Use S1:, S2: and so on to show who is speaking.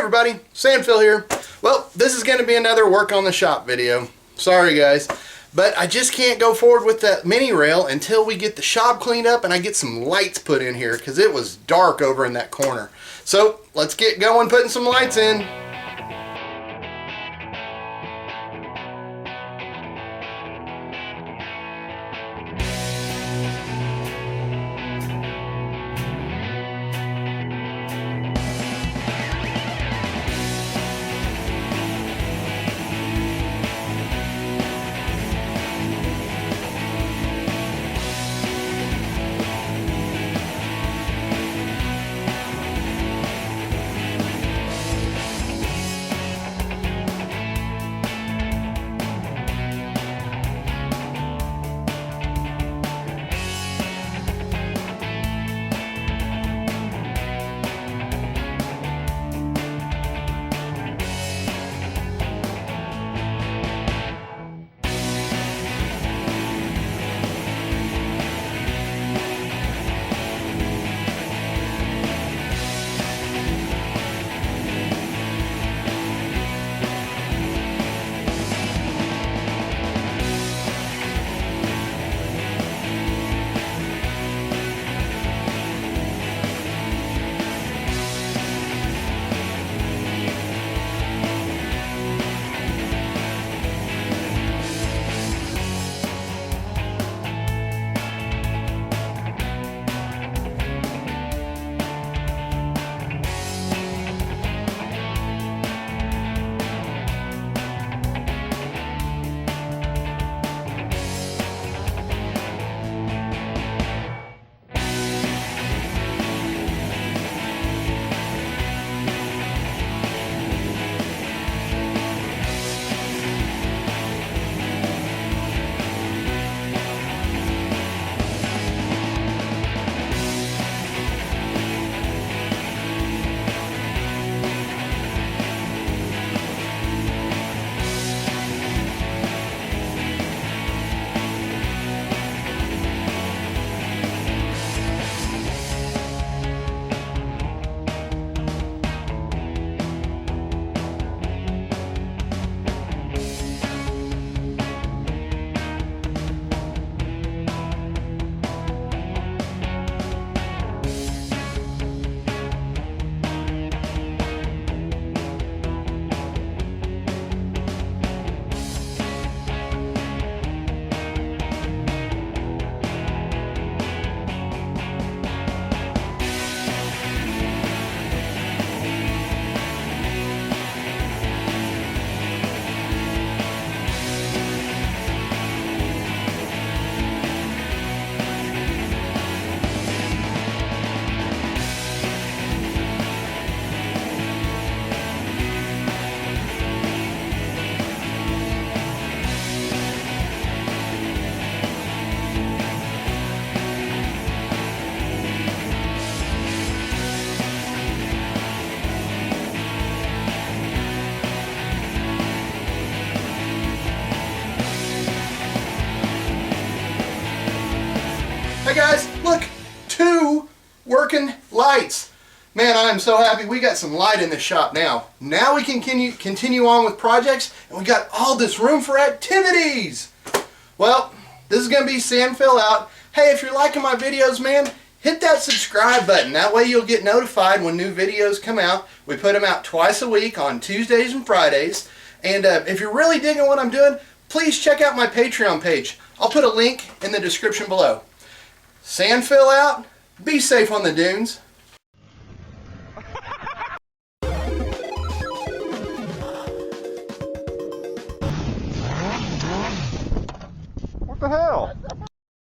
S1: everybody, Sandphil here. Well, this is going to be another work on the shop video. Sorry guys, but I just can't go forward with that mini rail until we get the shop cleaned up and I get some lights put in here because it was dark over in that corner. So let's get going putting some lights in. Hey guys, look, 2 working lights. Man, I am so happy we got some light in this shop now. Now we can continue on with projects and we got all this room for activities. Well, this is going to be Sandphil out. Hey, if you're liking my videos, man, hit that subscribe button. That way you'll get notified when new videos come out. We put them out twice a week on Tuesdays and Fridays. And if you're really digging what I'm doing, please check out my Patreon page. I'll put a link in the description below. Sandphil out. Be safe on the dunes.
S2: What the hell?